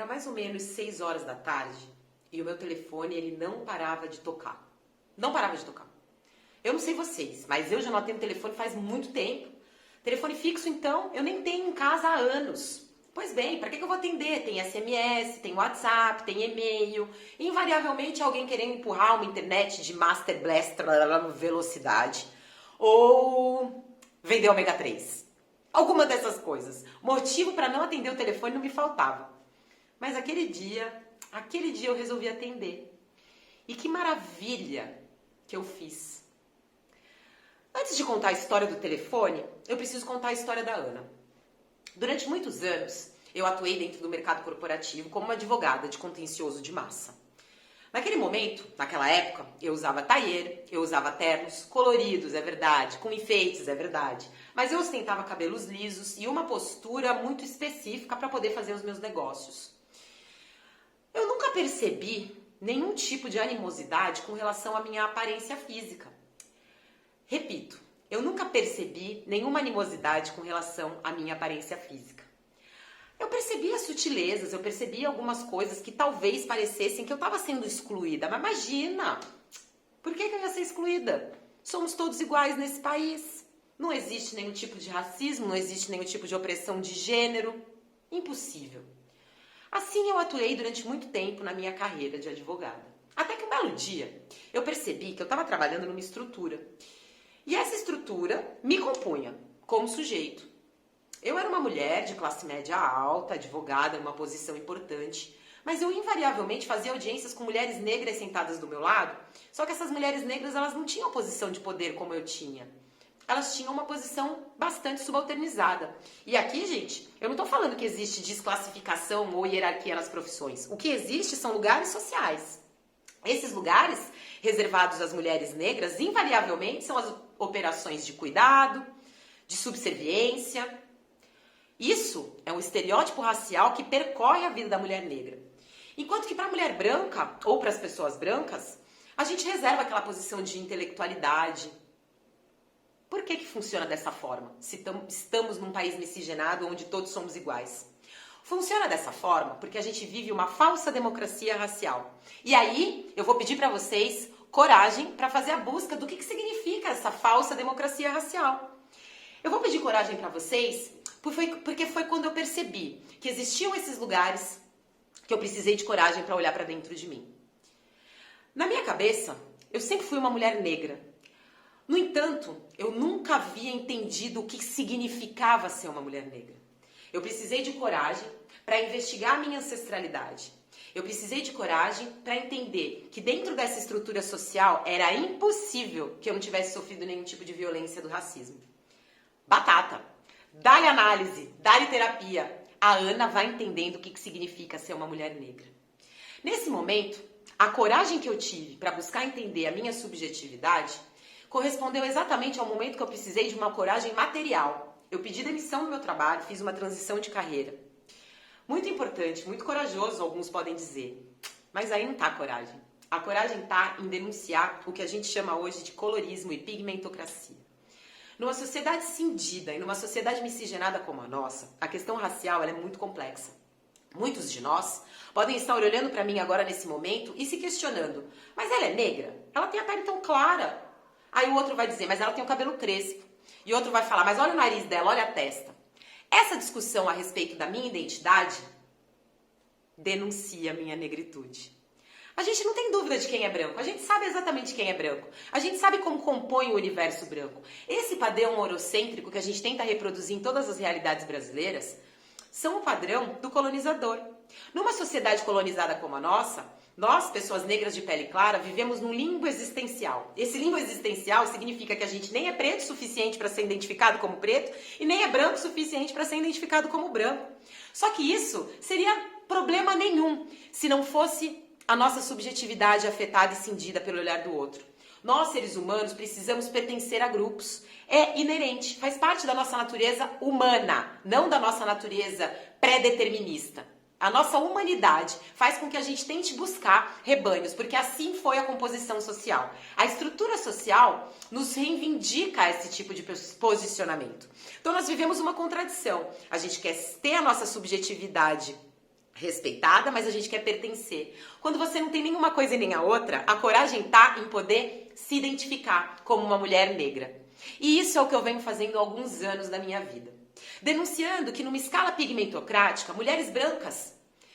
Era mais ou menos 6 horas da tarde e o meu telefone ele não parava de tocar. Não parava de tocar. Eu não sei vocês, mas eu já não atendo telefone faz muito tempo. Telefone fixo, então, eu nem tenho em casa há anos. Pois bem, para que eu vou atender? Tem SMS, tem WhatsApp, tem e-mail. Invariavelmente alguém querendo empurrar uma internet de Master Blaster velocidade. Ou vender ômega 3. Alguma dessas coisas. Motivo para não atender o telefone não me faltava. Mas aquele dia eu resolvi atender. E que maravilha que eu fiz. Antes de contar a história do telefone, eu preciso contar a história da Ana. Durante muitos anos, eu atuei dentro do mercado corporativo como uma advogada de contencioso de massa. Naquele momento, naquela época, eu usava tailleur, eu usava ternos coloridos, é verdade, com enfeites, é verdade, mas eu ostentava cabelos lisos e uma postura muito específica para poder fazer os meus negócios. Eu nunca percebi nenhum tipo de animosidade com relação à minha aparência física. Repito, eu nunca percebi nenhuma animosidade com relação à minha aparência física. Eu percebi as sutilezas, eu percebi algumas coisas que talvez parecessem que eu estava sendo excluída. Mas imagina, por que eu ia ser excluída? Somos todos iguais nesse país. Não existe nenhum tipo de racismo, não existe nenhum tipo de opressão de gênero. Impossível. Assim eu atuei durante muito tempo na minha carreira de advogada. Até que um belo dia eu percebi que eu estava trabalhando numa estrutura. E essa estrutura me compunha como sujeito. Eu era uma mulher de classe média alta, advogada, numa posição importante, mas eu invariavelmente fazia audiências com mulheres negras sentadas do meu lado, só que essas mulheres negras elas não tinham posição de poder como eu tinha. Elas tinham uma posição bastante subalternizada. E aqui, gente, eu não estou falando que existe desclassificação ou hierarquia nas profissões. O que existe são lugares sociais. Esses lugares, reservados às mulheres negras, invariavelmente são as operações de cuidado, de subserviência. Isso é um estereótipo racial que percorre a vida da mulher negra. Enquanto que para a mulher branca, ou para as pessoas brancas, a gente reserva aquela posição de intelectualidade. Por que funciona dessa forma, se estamos num país miscigenado onde todos somos iguais? Funciona dessa forma porque a gente vive uma falsa democracia racial. E aí, eu vou pedir para vocês coragem para fazer a busca do que significa essa falsa democracia racial. Eu vou pedir coragem para vocês porque foi quando eu percebi que existiam esses lugares que eu precisei de coragem para olhar para dentro de mim. Na minha cabeça, eu sempre fui uma mulher negra. No entanto, eu nunca havia entendido o que significava ser uma mulher negra. Eu precisei de coragem para investigar a minha ancestralidade. Eu precisei de coragem para entender que dentro dessa estrutura social era impossível que eu não tivesse sofrido nenhum tipo de violência do racismo. Batata! Dá-lhe análise, dá-lhe terapia. A Ana vai entendendo o que significa ser uma mulher negra. Nesse momento, a coragem que eu tive para buscar entender a minha subjetividade correspondeu exatamente ao momento que eu precisei de uma coragem material. Eu pedi demissão do meu trabalho, fiz uma transição de carreira. Muito importante, muito corajoso, alguns podem dizer. Mas aí não está a coragem. A coragem está em denunciar o que a gente chama hoje de colorismo e pigmentocracia. Numa sociedade cindida e numa sociedade miscigenada como a nossa, a questão racial ela é muito complexa. Muitos de nós podem estar olhando para mim agora nesse momento e se questionando, mas ela é negra? Ela tem a pele tão clara. Aí o outro vai dizer, mas ela tem o cabelo crespo. E outro vai falar, mas olha o nariz dela, olha a testa. Essa discussão a respeito da minha identidade denuncia a minha negritude. A gente não tem dúvida de quem é branco, a gente sabe exatamente quem é branco, a gente sabe como compõe o universo branco. Esse padrão eurocêntrico que a gente tenta reproduzir em todas as realidades brasileiras são o padrão do colonizador. Numa sociedade colonizada como a nossa, nós, pessoas negras de pele clara, vivemos num limbo existencial. Esse limbo existencial significa que a gente nem é preto o suficiente para ser identificado como preto e nem é branco o suficiente para ser identificado como branco. Só que isso seria problema nenhum se não fosse a nossa subjetividade afetada e cindida pelo olhar do outro. Nós, seres humanos, precisamos pertencer a grupos. É inerente, faz parte da nossa natureza humana, não da nossa natureza pré-determinista. A nossa humanidade faz com que a gente tente buscar rebanhos, porque assim foi a composição social. A estrutura social nos reivindica esse tipo de posicionamento. Então nós vivemos uma contradição. A gente quer ter a nossa subjetividade respeitada, mas a gente quer pertencer. Quando você não tem nenhuma coisa e nem a outra, a coragem tá em poder se identificar como uma mulher negra. E isso é o que eu venho fazendo há alguns anos da minha vida. Denunciando que numa escala pigmentocrática, mulheres brancas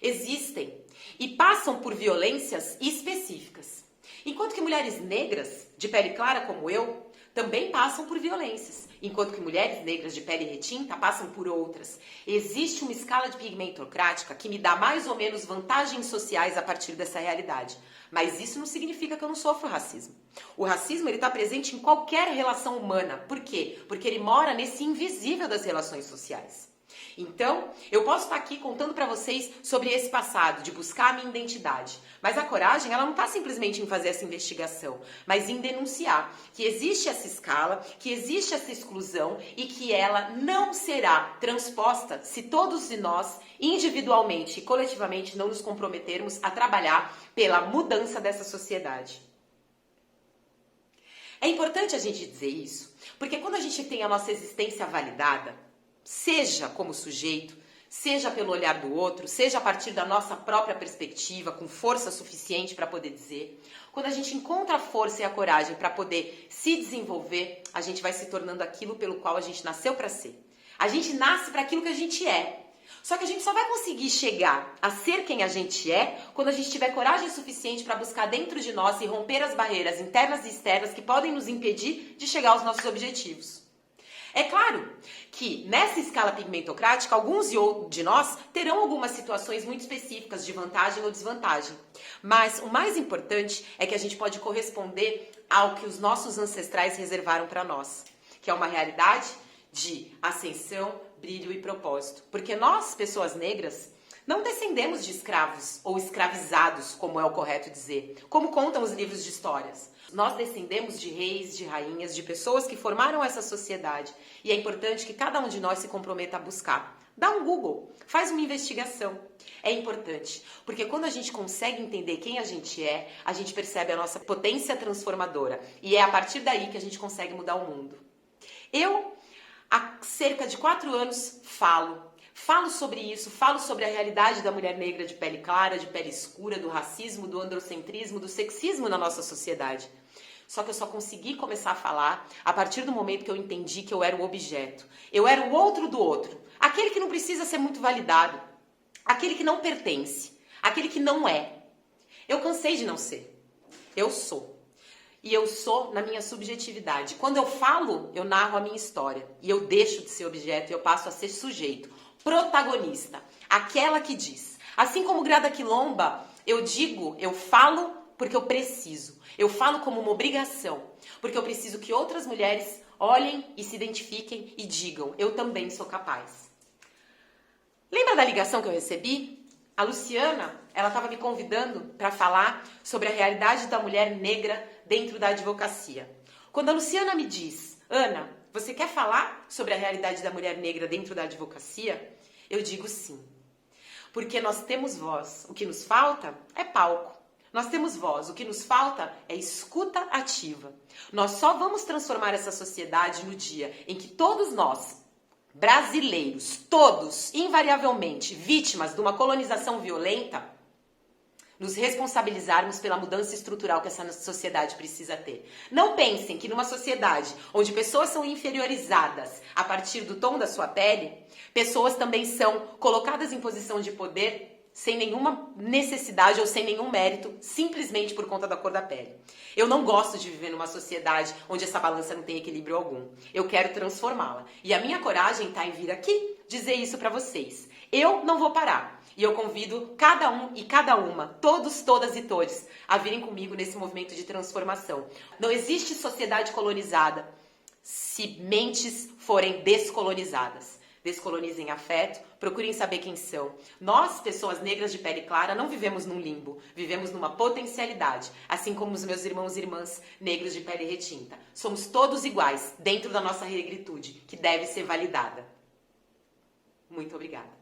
existem e passam por violências específicas. Enquanto que mulheres negras, de pele clara como eu, também passam por violências. Enquanto que mulheres negras de pele retinta passam por outras. Existe uma escala de pigmentocrática que me dá mais ou menos vantagens sociais a partir dessa realidade. Mas isso não significa que eu não sofro racismo. O racismo está presente em qualquer relação humana. Por quê? Porque ele mora nesse invisível das relações sociais. Então, eu posso estar aqui contando para vocês sobre esse passado, de buscar a minha identidade. Mas a coragem, ela não está simplesmente em fazer essa investigação, mas em denunciar que existe essa escala, que existe essa exclusão e que ela não será transposta se todos nós, individualmente e coletivamente, não nos comprometermos a trabalhar pela mudança dessa sociedade. É importante a gente dizer isso, porque quando a gente tem a nossa existência validada, seja como sujeito, seja pelo olhar do outro, seja a partir da nossa própria perspectiva, com força suficiente para poder dizer. Quando a gente encontra a força e a coragem para poder se desenvolver, a gente vai se tornando aquilo pelo qual a gente nasceu para ser. A gente nasce para aquilo que a gente é. Só que a gente só vai conseguir chegar a ser quem a gente é quando a gente tiver coragem suficiente para buscar dentro de nós e romper as barreiras internas e externas que podem nos impedir de chegar aos nossos objetivos. É claro que nessa escala pigmentocrática, alguns de nós terão algumas situações muito específicas de vantagem ou desvantagem. Mas o mais importante é que a gente pode corresponder ao que os nossos ancestrais reservaram para nós, que é uma realidade de ascensão, brilho e propósito. Porque nós, pessoas negras, não descendemos de escravos ou escravizados, como é o correto dizer, como contam os livros de histórias. Nós descendemos de reis, de rainhas, de pessoas que formaram essa sociedade. E é importante que cada um de nós se comprometa a buscar. Dá um Google, faz uma investigação. É importante, porque quando a gente consegue entender quem a gente percebe a nossa potência transformadora. E é a partir daí que a gente consegue mudar o mundo. Eu, há cerca de 4 anos, Falo sobre isso, falo sobre a realidade da mulher negra de pele clara, de pele escura, do racismo, do androcentrismo, do sexismo na nossa sociedade. Só que eu só consegui começar a falar a partir do momento que eu entendi que eu era o objeto. Eu era o outro do outro. Aquele que não precisa ser muito validado. Aquele que não pertence. Aquele que não é. Eu cansei de não ser. Eu sou. E eu sou na minha subjetividade. Quando eu falo, eu narro a minha história. E eu deixo de ser objeto e eu passo a ser sujeito. Protagonista, aquela que diz. Assim como Grada Quilomba, eu falo porque eu preciso. Eu falo como uma obrigação, porque eu preciso que outras mulheres olhem e se identifiquem e digam, eu também sou capaz. Lembra da ligação que eu recebi? A Luciana, ela estava me convidando para falar sobre a realidade da mulher negra dentro da advocacia. Quando a Luciana me diz, Ana, você quer falar sobre a realidade da mulher negra dentro da advocacia? Eu digo sim. Porque nós temos voz. O que nos falta é palco. Nós temos voz. O que nos falta é escuta ativa. Nós só vamos transformar essa sociedade no dia em que todos nós, brasileiros, todos, invariavelmente, vítimas de uma colonização violenta, nos responsabilizarmos pela mudança estrutural que essa sociedade precisa ter. Não pensem que numa sociedade onde pessoas são inferiorizadas a partir do tom da sua pele, pessoas também são colocadas em posição de poder sem nenhuma necessidade ou sem nenhum mérito, simplesmente por conta da cor da pele. Eu não gosto de viver numa sociedade onde essa balança não tem equilíbrio algum. Eu quero transformá-la. E a minha coragem está em vir aqui dizer isso para vocês. Eu não vou parar. E eu convido cada um e cada uma, todos, todas e todes, a virem comigo nesse movimento de transformação. Não existe sociedade colonizada se mentes forem descolonizadas. Descolonizem afeto, procurem saber quem são. Nós, pessoas negras de pele clara, não vivemos num limbo, vivemos numa potencialidade, assim como os meus irmãos e irmãs negros de pele retinta. Somos todos iguais, dentro da nossa negritude, que deve ser validada. Muito obrigada.